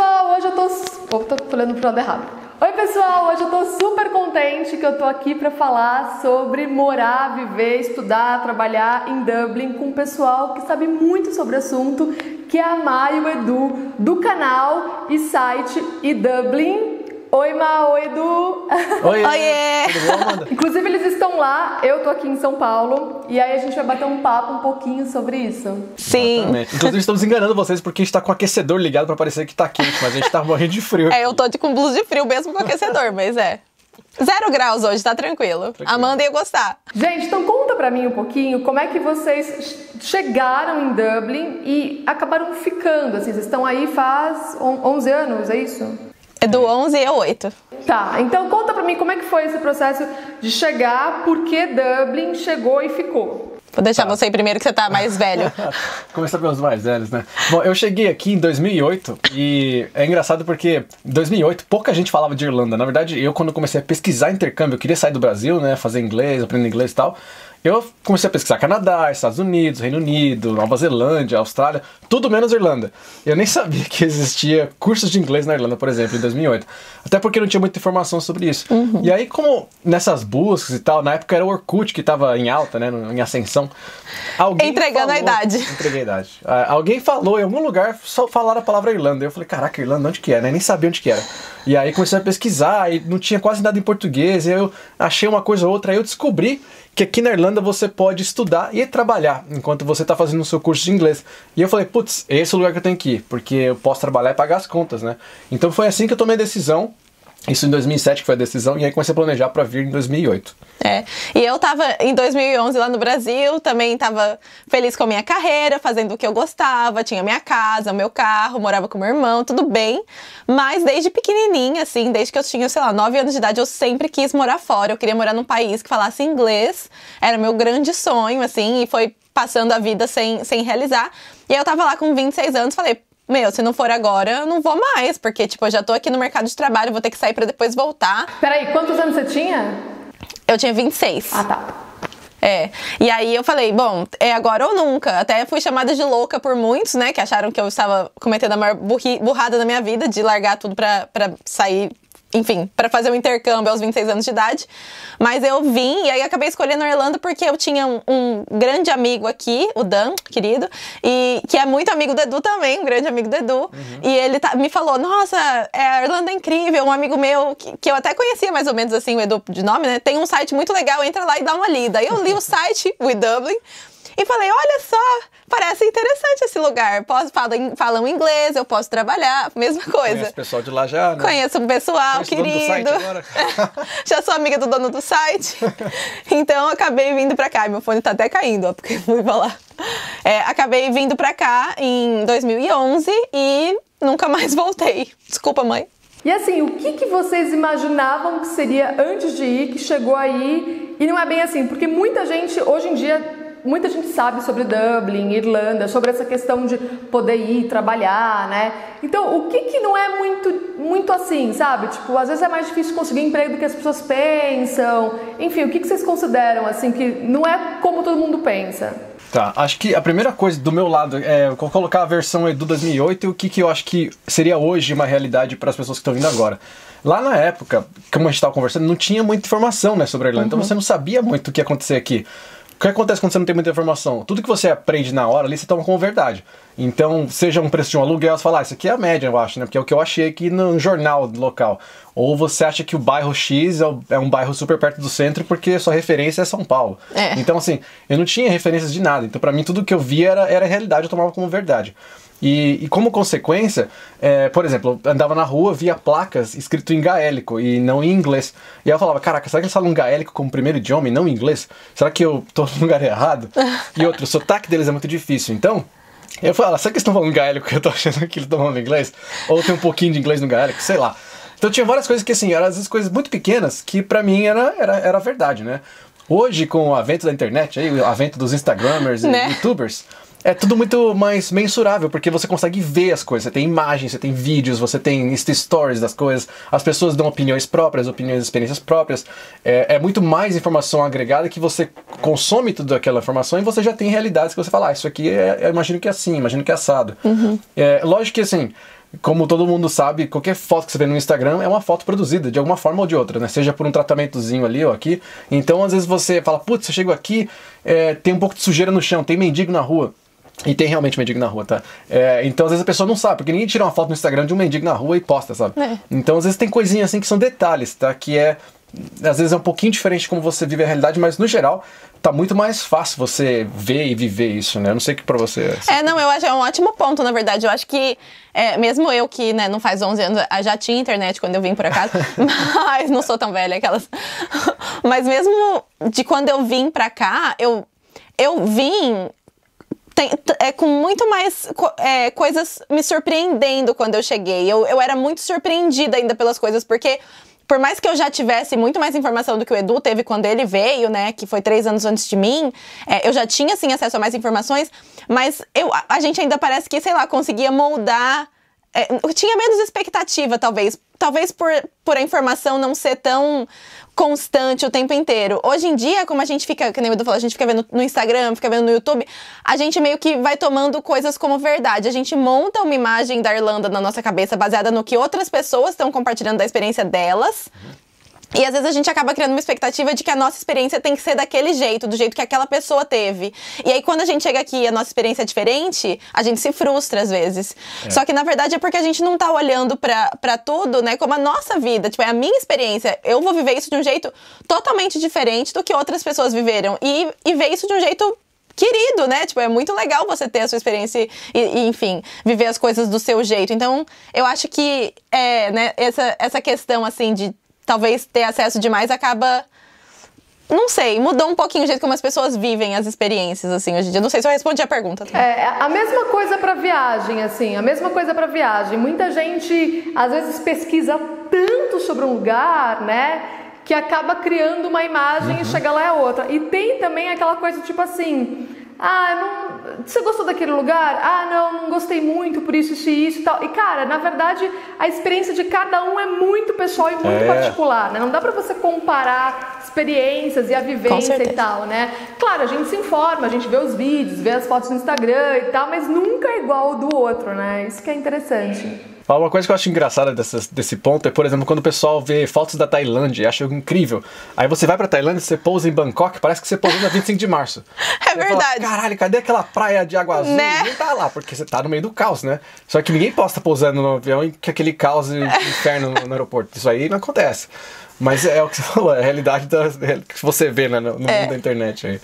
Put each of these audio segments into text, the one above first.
pessoal, hoje eu tô olhando pro lado errado. Oi pessoal, hoje eu tô super contente que eu tô aqui pra falar sobre morar, viver, estudar, trabalhar em Dublin com um pessoal que sabe muito sobre o assunto, que é a Má e o Edu, do canal e site eDublin. Oi, Má, oi, Edu! Oi! Oiê! Tudo bom, Amanda? Inclusive, eles estão lá, eu tô aqui em São Paulo, e aí a gente vai bater um papo um pouquinho sobre isso. Sim. Exatamente. Inclusive, estamos enganando vocês porque a gente tá com o aquecedor ligado pra parecer que tá quente, mas a gente tá morrendo de frio. Eu tô com blusa de frio mesmo com aquecedor, mas 0 graus hoje, tá tranquilo. Amanda ia gostar. Gente, então conta pra mim um pouquinho como é que vocês chegaram em Dublin e acabaram ficando, assim, vocês estão aí faz 11 anos, é isso? É do 11 e eu 8. Tá, então conta pra mim como é que foi esse processo de chegar, por que Dublin chegou e ficou. Vou deixar você ir primeiro que você tá mais velho. Começar pelos mais velhos, né? Bom, eu cheguei aqui em 2008 e é engraçado porque em 2008 pouca gente falava de Irlanda. Na verdade, eu quando comecei a pesquisar intercâmbio, eu queria sair do Brasil, né? Fazer inglês, aprender inglês e tal. Eu comecei a pesquisar Canadá, Estados Unidos, Reino Unido, Nova Zelândia, Austrália, tudo menos Irlanda. Eu nem sabia que existia cursos de inglês na Irlanda, por exemplo, em 2008. Até porque não tinha muita informação sobre isso. E aí, como nessas buscas e tal, na época era o Orkut que estava em alta, né, em ascensão. Entregando a idade. Entreguei a idade. Alguém falou em algum lugar, só falaram a palavra Irlanda. Eu falei, caraca, Irlanda, onde que é? Né? Nem sabia onde que era. E aí comecei a pesquisar e não tinha quase nada em português. E aí eu achei uma coisa ou outra. Aí eu descobri que aqui na Irlanda você pode estudar e trabalhar enquanto você está fazendo o seu curso de inglês. E eu falei, putz, esse é o lugar que eu tenho que ir, porque eu posso trabalhar e pagar as contas, né? Então foi assim que eu tomei a decisão. Isso em 2007 que foi a decisão, e aí comecei a planejar para vir em 2008. E eu tava em 2011 lá no Brasil, também tava feliz com a minha carreira, fazendo o que eu gostava, tinha minha casa, meu carro, morava com meu irmão, tudo bem. Mas desde pequenininha, assim, desde que eu tinha, sei lá, 9 anos de idade, eu sempre quis morar fora. Eu queria morar num país que falasse inglês, era meu grande sonho, assim, e foi passando a vida sem realizar. E aí eu tava lá com 26 anos, falei, se não for agora, eu não vou mais, porque, tipo, eu já tô aqui no mercado de trabalho, vou ter que sair pra depois voltar. Peraí, quantos anos você tinha? Eu tinha 26. Ah, tá. E aí eu falei, bom, é agora ou nunca. Até fui chamada de louca por muitos, né, que acharam que eu estava cometendo a maior burrada da minha vida, de largar tudo pra sair, enfim, pra fazer um intercâmbio aos 26 anos de idade. Mas eu vim, e aí acabei escolhendo a Irlanda porque eu tinha um grande amigo aqui, o Dan, querido, e que é muito amigo do Edu também, um grande amigo do Edu. E ele me falou, nossa, a Irlanda é incrível, um amigo meu, que eu até conhecia mais ou menos assim, o Edu de nome, né, tem um site muito legal, entra lá e dá uma lida. Aí eu li o site, o eDublin, e falei, olha só, parece interessante esse lugar. Falam inglês, eu posso trabalhar, mesma coisa. Conheço o pessoal de lá já, né? Conheço um pessoal querido. O dono do site agora. Já sou amiga do dono do site. Então, eu acabei vindo pra cá. Meu fone tá até caindo, ó, porque fui falar. Acabei vindo pra cá em 2011 e nunca mais voltei. Desculpa, mãe. E assim, o que vocês imaginavam que seria antes de ir, que chegou aí? E não é bem assim, porque muita gente, hoje em dia, muita gente sabe sobre Dublin, Irlanda, sobre essa questão de poder ir trabalhar, né? Então, o que não é muito assim, sabe? Tipo, às vezes é mais difícil conseguir emprego do que as pessoas pensam. Enfim, o que vocês consideram, assim, que não é como todo mundo pensa? Tá, acho que a primeira coisa do meu lado é colocar a versão Edu 2008 e o que eu acho que seria hoje uma realidade para as pessoas que estão vindo agora. Lá na época, como a gente estava conversando, não tinha muita informação, né, sobre a Irlanda, então você não sabia muito o que ia acontecer aqui. O que acontece quando você não tem muita informação? Tudo que você aprende na hora ali, você toma como verdade. Então, seja um preço de um aluguel, você fala, isso aqui é a média, eu acho, né? Porque é o que eu achei aqui no jornal local. Ou você acha que o bairro X é um bairro super perto do centro porque sua referência é São Paulo. Então, assim, eu não tinha referências de nada. Então, pra mim, tudo que eu via era realidade, eu tomava como verdade. E como consequência, por exemplo, eu andava na rua, via placas escrito em gaélico e não em inglês. E aí eu falava, caraca, será que eles falam gaélico como primeiro idioma e não em inglês? Será que eu tô no lugar errado? E outro, o sotaque deles é muito difícil. Então, eu falava, será que eles estão falando gaélico que eu tô achando que eles estão falando inglês? Ou tem um pouquinho de inglês no gaélico? Sei lá. Então tinha várias coisas que, assim, eram às vezes coisas muito pequenas que pra mim era verdade, né? Hoje, com o advento da internet, aí, o advento dos Instagramers e YouTubers, é tudo muito mais mensurável, porque você consegue ver as coisas, você tem imagens, você tem vídeos, você tem stories das coisas, as pessoas dão opiniões próprias, opiniões, experiências próprias, é muito mais informação agregada que você consome toda aquela informação e você já tem realidades que você fala, isso aqui eu imagino que é assim, imagino que é assado. Lógico que assim, como todo mundo sabe, qualquer foto que você vê no Instagram é uma foto produzida, de alguma forma ou de outra, né? Seja por um tratamentozinho ali ou aqui. Então, às vezes você fala, putz, eu chego aqui, tem um pouco de sujeira no chão, tem mendigo na rua. E tem realmente mendigo na rua, tá? Então, às vezes a pessoa não sabe, porque ninguém tira uma foto no Instagram de um mendigo na rua e posta, sabe? Então, às vezes tem coisinhas assim que são detalhes, tá? Que às vezes é um pouquinho diferente de como você vive a realidade, mas no geral tá muito mais fácil você ver e viver isso, né? Eu não sei o que pra você não, eu acho um ótimo ponto, na verdade. Eu acho que, mesmo eu que, né, não faz 11 anos, já tinha internet quando eu vim por acaso, mas não sou tão velha, aquelas... Mas mesmo de quando eu vim pra cá, eu vim... com muito mais coisas me surpreendendo quando eu cheguei. Eu era muito surpreendida ainda pelas coisas, porque por mais que eu já tivesse muito mais informação do que o Edu teve quando ele veio, né, que foi 3 anos antes de mim, eu já tinha, sim, acesso a mais informações, mas a gente ainda parece que, sei lá, conseguia moldar... tinha menos expectativa, talvez. Talvez por a informação não ser tão constante o tempo inteiro. Hoje em dia, como a gente fica, que nem o Edu falou, a gente fica vendo no Instagram, fica vendo no YouTube, a gente meio que vai tomando coisas como verdade. A gente monta uma imagem da Irlanda na nossa cabeça baseada no que outras pessoas estão compartilhando da experiência delas. E às vezes a gente acaba criando uma expectativa de que a nossa experiência tem que ser daquele jeito, do jeito que aquela pessoa teve. E aí quando a gente chega aqui e a nossa experiência é diferente, a gente se frustra às vezes. Só que na verdade é porque a gente não tá olhando pra tudo, né, como a nossa vida. Tipo, é a minha experiência. Eu vou viver isso de um jeito totalmente diferente do que outras pessoas viveram. E ver isso de um jeito querido, né? Tipo, é muito legal você ter a sua experiência e enfim, viver as coisas do seu jeito. Então, eu acho que, né, essa questão, assim, de talvez ter acesso demais acaba, não sei, mudou um pouquinho o jeito como as pessoas vivem as experiências, assim, hoje em dia. Não sei se eu respondi a pergunta. A mesma coisa pra viagem, assim, a mesma coisa pra viagem. Muita gente, às vezes, pesquisa tanto sobre um lugar, né, que acaba criando uma imagem e chega lá é outra. E tem também aquela coisa, tipo assim... você gostou daquele lugar? Não gostei muito, por isso e tal. E, cara, na verdade, a experiência de cada um é muito pessoal e muito particular, né? Não dá pra você comparar experiências e a vivência e tal, né? Claro, a gente se informa, a gente vê os vídeos, vê as fotos no Instagram e tal, mas nunca é igual ao do outro, né? Isso que é interessante. Uma coisa que eu acho engraçada desse ponto é, por exemplo, quando o pessoal vê fotos da Tailândia e acha incrível. Aí você vai pra Tailândia, você pousa em Bangkok, parece que você pousou na 25 de março. É verdade. Fala, caralho, cadê aquela praia de água azul? Né? Não tá lá, porque você tá no meio do caos, né? Só que ninguém posta pousando no avião e que aquele caos e inferno no aeroporto. Isso aí não acontece. Mas é o que você falou, é a realidade que você vê, né, no mundo da internet aí.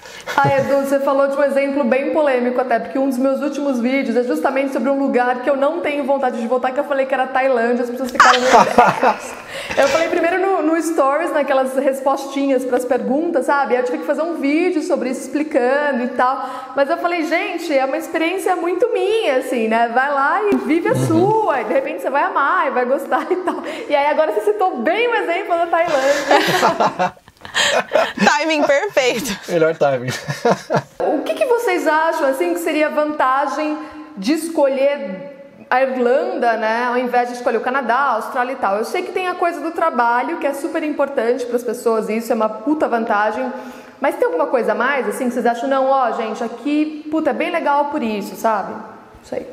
Edu, você falou de um exemplo bem polêmico até, porque um dos meus últimos vídeos é justamente sobre um lugar que eu não tenho vontade de voltar, que eu falei que era Tailândia, as pessoas ficaram meio Eu falei primeiro no Stories, naquelas respostinhas para as perguntas, sabe? Eu tive que fazer um vídeo sobre isso, explicando e tal. Mas eu falei, gente, é uma experiência muito minha, assim, né? Vai lá e vive a sua, e de repente você vai amar e vai gostar e tal. E aí agora você citou bem o exemplo da Tailândia. Timing perfeito. Melhor timing. O que vocês acham, assim, que seria vantagem de escolher a Irlanda, né, ao invés de escolher o Canadá, a Austrália e tal? Eu sei que tem a coisa do trabalho, que é super importante para as pessoas, e isso é uma puta vantagem. Mas tem alguma coisa a mais, assim, que vocês acham, não, gente, aqui, puta, é bem legal por isso, sabe? Isso aí.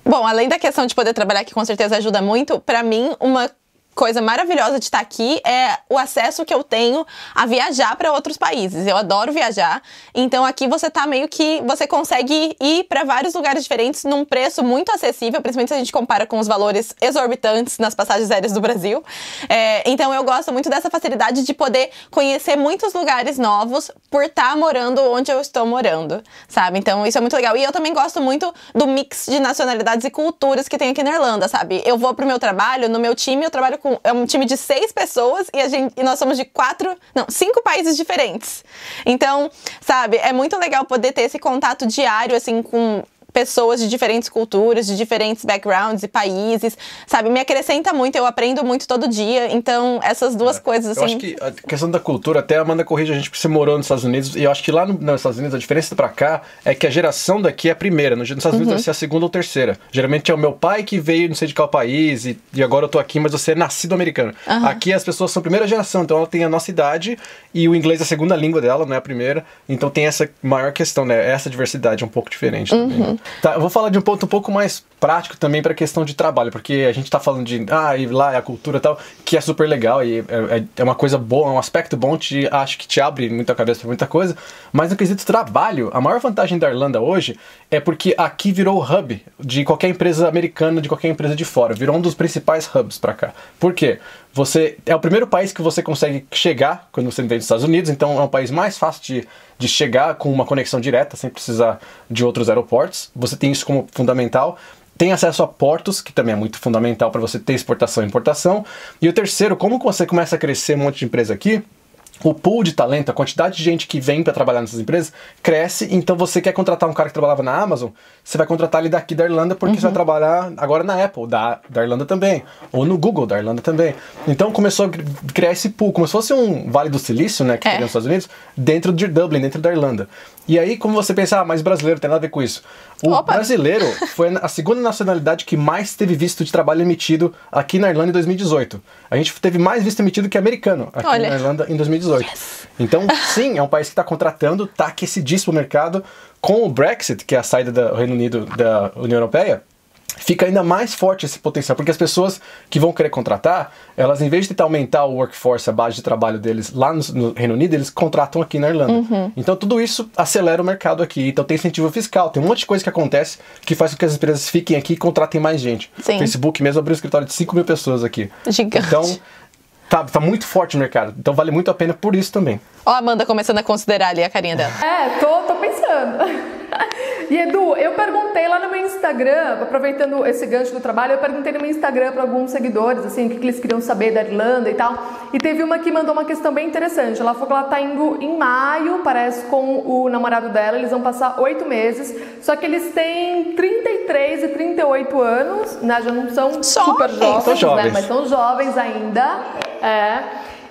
Bom, além da questão de poder trabalhar, que com certeza ajuda muito, pra mim, uma coisa maravilhosa de estar aqui é o acesso que eu tenho a viajar para outros países. Eu adoro viajar, então aqui você tá meio que, você consegue ir para vários lugares diferentes num preço muito acessível, principalmente se a gente compara com os valores exorbitantes nas passagens aéreas do Brasil. Então eu gosto muito dessa facilidade de poder conhecer muitos lugares novos por estar morando onde eu estou morando, sabe? Então isso é muito legal. E eu também gosto muito do mix de nacionalidades e culturas que tem aqui na Irlanda, sabe? Eu vou pro meu trabalho, no meu time eu trabalho é um time de 6 pessoas e nós somos de 5 países diferentes. Então, sabe, é muito legal poder ter esse contato diário, assim, com pessoas de diferentes culturas, de diferentes backgrounds e países, sabe? Me acrescenta muito, eu aprendo muito todo dia, então essas duas coisas, assim... Eu acho que a questão da cultura, até a Amanda corrige a gente porque você morou nos Estados Unidos, e eu acho que lá nos Estados Unidos a diferença pra cá é que a geração daqui é a primeira, nos Estados Unidos deve ser a segunda ou terceira. Geralmente é o meu pai que veio não sei de qual país, e agora eu tô aqui, mas você é nascido americano. Aqui as pessoas são a primeira geração, então ela tem a nossa idade, e o inglês é a segunda língua dela, não é a primeira, então tem essa maior questão, né? Essa diversidade é um pouco diferente também. Tá, eu vou falar de um ponto um pouco mais prático também para a questão de trabalho, porque a gente tá falando de, e lá é a cultura e tal, que é super legal e é uma coisa boa, é um aspecto bom, acho que te abre muita cabeça para muita coisa, mas no quesito trabalho, a maior vantagem da Irlanda hoje é porque aqui virou o hub de qualquer empresa americana, de qualquer empresa de fora, virou um dos principais hubs para cá. Por quê? Você é o primeiro país que você consegue chegar quando você vem dos Estados Unidos, então é um país mais fácil de chegar com uma conexão direta, sem precisar de outros aeroportos. Você tem isso como fundamental. Tem acesso a portos, que também é muito fundamental para você ter exportação e importação. E o terceiro, como você começa a crescer um monte de empresa aqui, o pool de talento, a quantidade de gente que vem para trabalhar nessas empresas cresce, então você quer contratar um cara que trabalhava na Amazon, você vai contratar ele daqui da Irlanda porque você vai trabalhar agora na Apple, da Irlanda também, ou no Google da Irlanda também. Então começou a criar esse pool, como se fosse um Vale do Silício, né, que tem nos Estados Unidos, dentro de Dublin, dentro da Irlanda. E aí, como você pensa, mas brasileiro tem nada a ver com isso. O brasileiro foi a segunda nacionalidade que mais teve visto de trabalho emitido aqui na Irlanda em 2018. A gente teve mais visto emitido que americano aqui na Irlanda em 2018. Yes. Então, sim, é um país que está contratando, está aquecidíssimo o mercado. Com o Brexit, que é a saída do Reino Unido da União Europeia, fica ainda mais forte esse potencial, porque as pessoas que vão querer contratar, elas, em vez de tentar aumentar o workforce, a base de trabalho deles lá no Reino Unido, eles contratam aqui na Irlanda. Então tudo isso acelera o mercado aqui. Então tem incentivo fiscal, tem um monte de coisa que acontece que faz com que as empresas fiquem aqui e contratem mais gente. Sim. O Facebook mesmo abriu um escritório de 5 mil pessoas aqui. Gigante. Então tá muito forte o mercado. Então vale muito a pena por isso também. Ó a Amanda começando a considerar ali a carinha dela. Tô pensando. E Edu, eu perguntei lá no meu Instagram, aproveitando esse gancho do trabalho, eu perguntei no meu Instagram para alguns seguidores, assim, o que eles queriam saber da Irlanda e tal. E teve uma que mandou uma questão bem interessante. Ela falou que ela tá indo em maio, parece, com o namorado dela. Eles vão passar 8 meses. Só que eles têm 33 e 38 anos, né? Já não são super jovens, né? Mas são jovens ainda.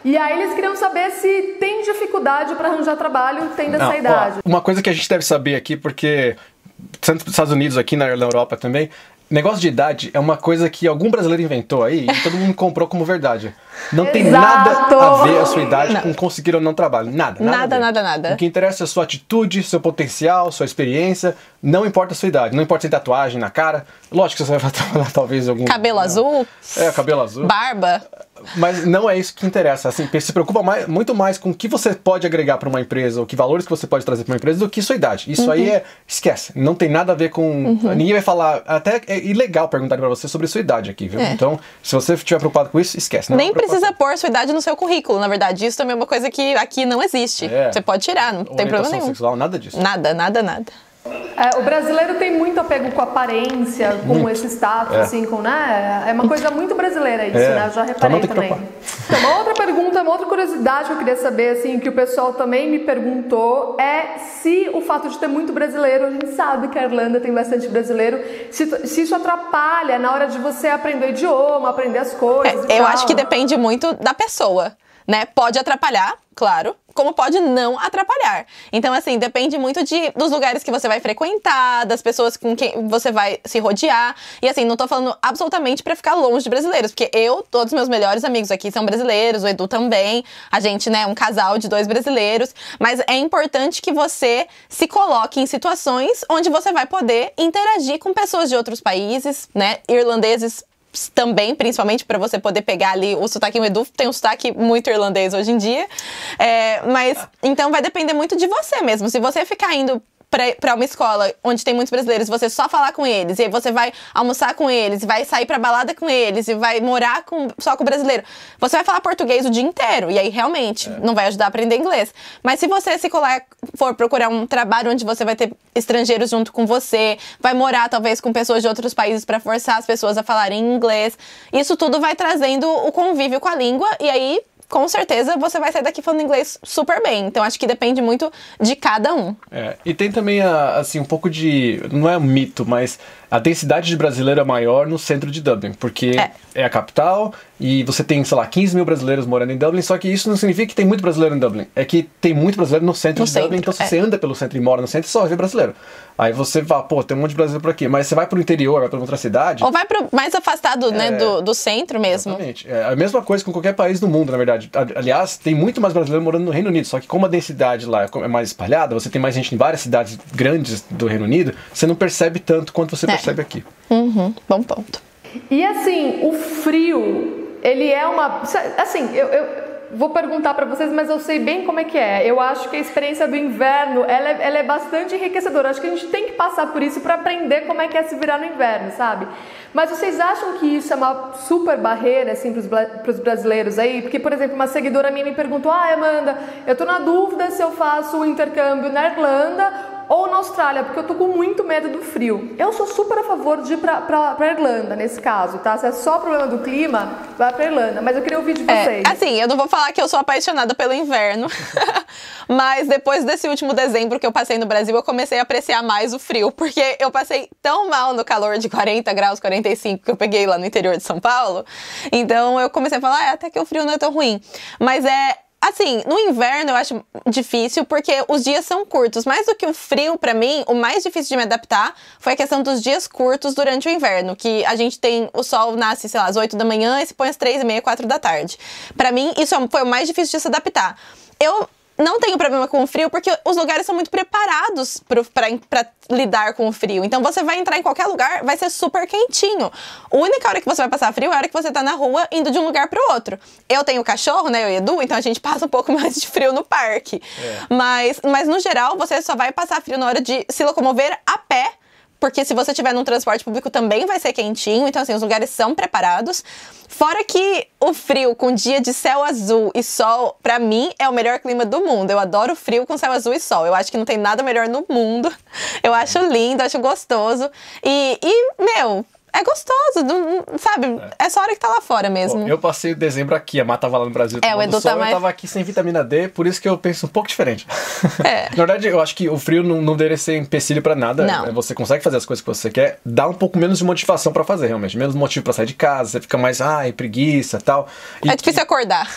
E aí eles queriam saber se tem dificuldade para arranjar trabalho tendo essa idade. Uma coisa que a gente deve saber aqui, porque tanto nos Estados Unidos, aqui na Europa também, negócio de idade é uma coisa que algum brasileiro inventou aí e todo mundo comprou como verdade. Não tem nada a ver a sua idade com conseguir ou não trabalho. Nada. O que interessa é a sua atitude, seu potencial, sua experiência. Não importa a sua idade. Não importa se tem tatuagem na cara. Lógico que você vai trabalhar talvez algum... Cabelo azul. Cabelo azul. Barba. Mas não é isso que interessa. Assim, se preocupa muito mais com o que você pode agregar para uma empresa, ou que valores que você pode trazer para uma empresa, do que sua idade. Isso aí esquece. Não tem nada a ver com... Ninguém vai falar... Até é ilegal perguntar para você sobre sua idade aqui, viu? Então, se você estiver preocupado com isso, esquece. Nem precisa pôr sua idade no seu currículo, na verdade. Isso também é uma coisa que aqui não existe. Você pode tirar, não tem problema nenhum. Sexual, nada disso. Nada. O brasileiro tem muito apego com a aparência, com esse status, assim, com, né? É uma coisa muito brasileira isso, né? Eu já reparei também. Então, uma outra pergunta, uma outra curiosidade que eu queria saber, assim, que o pessoal também me perguntou é se o fato de ter muito brasileiro, a gente sabe que a Irlanda tem bastante brasileiro, se isso atrapalha na hora de você aprender o idioma, aprender as coisas. Eu acho que depende muito da pessoa, né? Pode atrapalhar, claro, como pode não atrapalhar. Então, assim, depende muito dos lugares que você vai frequentar, das pessoas com quem você vai se rodear. E, assim, não tô falando absolutamente pra ficar longe de brasileiros, porque todos os meus melhores amigos aqui são brasileiros, o Edu também. A gente, né, um casal de 2 brasileiros. Mas é importante que você se coloque em situações onde você vai poder interagir com pessoas de outros países, né, irlandeses também, principalmente para você poder pegar ali o sotaque. O Edu tem um sotaque muito irlandês hoje em dia, mas então vai depender muito de você mesmo. Se você ficar indo pra uma escola onde tem muitos brasileiros, você só falar com eles, e aí você vai almoçar com eles, vai sair pra balada com eles, e vai morar só com o brasileiro, você vai falar português o dia inteiro, e aí realmente não vai ajudar a aprender inglês. Mas se você for procurar um trabalho onde você vai ter estrangeiros junto com você, vai morar talvez com pessoas de outros países pra forçar as pessoas a falarem inglês, isso tudo vai trazendo o convívio com a língua, e aí com certeza você vai sair daqui falando inglês super bem. Então acho que depende muito de cada um. E tem também assim, um pouco de... Não é um mito, mas a densidade de brasileiro é maior no centro de Dublin, porque é a capital e você tem, sei lá, 15 mil brasileiros morando em Dublin, só que isso não significa que tem muito brasileiro em Dublin. É que tem muito brasileiro no centro de Dublin, então se você anda pelo centro e mora no centro, você só vê brasileiro. Aí você vai, tem um monte de brasileiro por aqui, mas você vai pro interior, vai pra outra cidade... Ou vai pro mais afastado, né, do centro mesmo. Exatamente. É a mesma coisa com qualquer país do mundo, na verdade. Aliás, tem muito mais brasileiro morando no Reino Unido, só que como a densidade lá é mais espalhada, você tem mais gente em várias cidades grandes do Reino Unido, você não percebe tanto quanto você percebe percebe aqui. Bom ponto. E assim, o frio, ele é uma... Assim, eu vou perguntar pra vocês, mas eu sei bem como é que é. Eu acho que a experiência do inverno, ela é bastante enriquecedora. Acho que a gente tem que passar por isso pra aprender como é que é se virar no inverno, sabe? Mas vocês acham que isso é uma super barreira, assim, pros brasileiros aí? Porque, por exemplo, uma seguidora minha me perguntou: Amanda, eu tô na dúvida se eu faço o intercâmbio na Irlanda ou na Austrália, porque eu tô com muito medo do frio. Eu sou super a favor de ir pra Irlanda, nesse caso, tá? Se é só problema do clima, vai pra Irlanda. Mas eu queria ouvir de vocês. Assim, eu não vou falar que eu sou apaixonada pelo inverno, mas depois desse último dezembro que eu passei no Brasil, eu comecei a apreciar mais o frio, porque eu passei tão mal no calor de 40 graus, 45, que eu peguei lá no interior de São Paulo. Então eu comecei a falar, até que o frio não é tão ruim. Mas assim, no inverno eu acho difícil porque os dias são curtos. Mais do que o frio, pra mim, o mais difícil de me adaptar foi a questão dos dias curtos durante o inverno. Que a gente tem, o sol nasce, sei lá, às 8 da manhã e se põe às 3h30, 4 da tarde. Pra mim, isso foi o mais difícil de se adaptar. Eu não tenho problema com o frio porque os lugares são muito preparados pra lidar com o frio. Então você vai entrar em qualquer lugar, vai ser super quentinho. A única hora que você vai passar frio é a hora que você tá na rua indo de um lugar pro outro. Eu tenho cachorro, né, eu e Edu, então a gente passa um pouco mais de frio no parque. Mas no geral, você só vai passar frio na hora de se locomover a pé. Porque se você estiver num transporte público também vai ser quentinho. Então, assim, os lugares são preparados. Fora que o frio com dia de céu azul e sol, pra mim, é o melhor clima do mundo. Eu adoro frio com céu azul e sol. Eu acho que não tem nada melhor no mundo. Eu acho lindo, acho gostoso. Meu... É gostoso, sabe? É só a hora que tá lá fora mesmo. Eu passei o dezembro aqui, a Má tava lá no Brasil. O Edu tá mais... Eu tava aqui sem vitamina D, por isso que eu penso um pouco diferente. Na verdade, eu acho que o frio não deveria ser empecilho pra nada. Não. Você consegue fazer as coisas que você quer, dá um pouco menos de motivação pra fazer, realmente. Menos motivo pra sair de casa, você fica mais, preguiça e tal. É difícil acordar.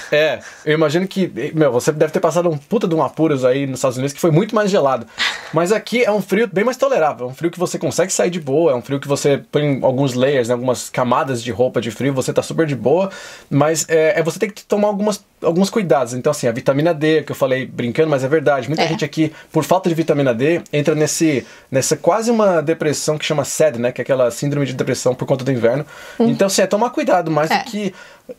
Eu imagino que, você deve ter passado um puta de um apuros aí nos Estados Unidos, que foi muito mais gelado. Mas aqui é um frio bem mais tolerável. É um frio que você consegue sair de boa, é um frio que você põe alguns layers, né, algumas camadas de roupa de frio, você tá super de boa, mas você tem que tomar alguns cuidados. Então, assim, a vitamina D, que eu falei brincando, mas é verdade, muita gente aqui, por falta de vitamina D, entra nessa quase uma depressão que chama SAD, né, que é aquela síndrome de depressão por conta do inverno. Então, assim, tomar cuidado mais do que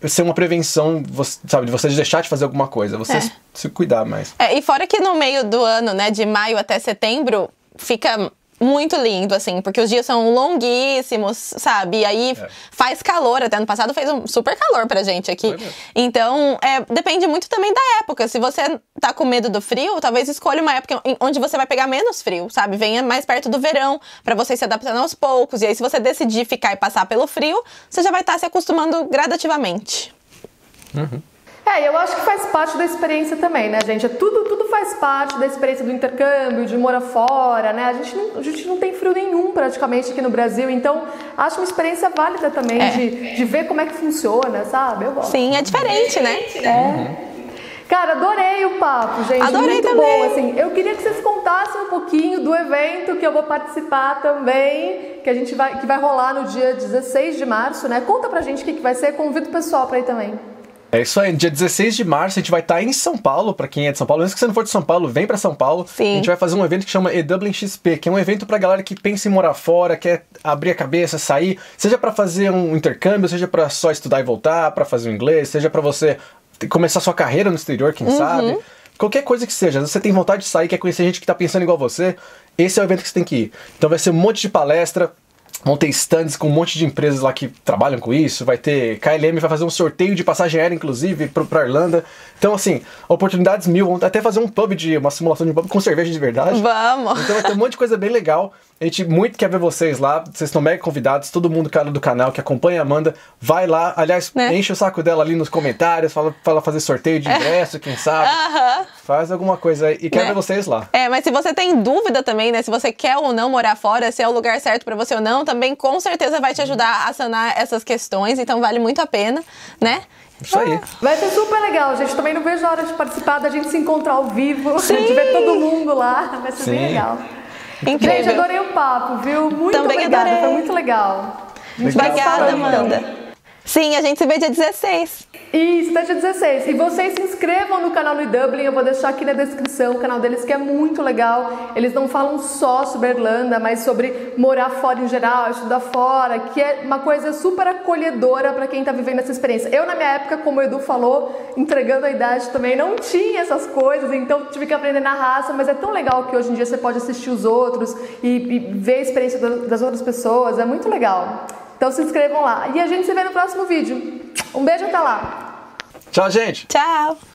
ser uma prevenção, sabe, de você deixar de fazer alguma coisa, você se cuidar mais. E fora que no meio do ano, né, de maio até setembro, fica muito lindo, assim, porque os dias são longuíssimos, sabe? E aí faz calor, até ano passado fez um super calor pra gente aqui. Então, depende muito também da época. Se você tá com medo do frio, talvez escolha uma época onde você vai pegar menos frio, sabe? Venha mais perto do verão, pra você se adaptando aos poucos. E aí, se você decidir ficar e passar pelo frio, você já vai estar se acostumando gradativamente. Eu acho que faz parte da experiência também, né, gente? Tudo faz parte da experiência do intercâmbio, de morar fora, né? A gente não tem frio nenhum praticamente aqui no Brasil, então acho uma experiência válida também de ver como é que funciona, sabe? Eu gosto. Sim, é diferente, né? Cara, adorei o papo, gente. Adorei muito também. bom, assim. Eu queria que vocês contassem um pouquinho do evento que eu vou participar também, que vai rolar no dia 16 de março, né? Conta pra gente o que vai ser, convido o pessoal pra ir também. É isso aí, dia 16 de março a gente vai estar em São Paulo, pra quem é de São Paulo. Mesmo que você não for de São Paulo, vem pra São Paulo. Sim. A gente vai fazer um evento que chama eDublin XP, que é um evento pra galera que pensa em morar fora, quer abrir a cabeça, sair, seja pra fazer um intercâmbio, seja pra só estudar e voltar, pra fazer o inglês, seja pra você começar sua carreira no exterior, quem sabe. Qualquer coisa que seja, se você tem vontade de sair, quer conhecer gente que tá pensando igual você, esse é o evento que você tem que ir. Então vai ser um monte de palestra, vão ter stands com um monte de empresas lá que trabalham com isso, vai ter KLM, vai fazer um sorteio de passagem aérea, inclusive, pra Irlanda. Então, assim, oportunidades mil, vão até fazer uma simulação de pub com cerveja de verdade. Vamos! Então vai ter um monte de coisa bem legal. A gente muito quer ver vocês lá, vocês estão mega convidados, todo mundo cara do canal que acompanha a Amanda, vai lá, aliás, enche o saco dela ali nos comentários, fala fazer sorteio de ingresso, quem sabe, faz alguma coisa aí, e quer ver vocês lá. Mas se você tem dúvida também, né, se você quer ou não morar fora, se é o lugar certo pra você ou não, também com certeza vai te ajudar a sanar essas questões, então vale muito a pena, né? Isso aí. Vai ser super legal, gente. Também não vejo a hora de participar, da gente se encontrar ao vivo, de ver todo mundo lá, vai ser bem legal. Incrível. Gente, adorei o papo, viu? Muito Também obrigada, adorei. foi muito legal. Obrigada, Amanda. Sim, a gente se vê dia 16. Isso, até dia 16. E vocês se inscrevam no canal no Dublin, eu vou deixar aqui na descrição o canal deles, que é muito legal. Eles não falam só sobre a Irlanda, mas sobre morar fora em geral, estudar fora, que é uma coisa super acolhedora para quem tá vivendo essa experiência. Eu, na minha época, como o Edu falou, entregando a idade também, não tinha essas coisas, então tive que aprender na raça, mas é tão legal que hoje em dia você pode assistir os outros e ver a experiência das outras pessoas, é muito legal. Então se inscrevam lá. E a gente se vê no próximo vídeo. Um beijo, até lá! Tchau, gente! Tchau!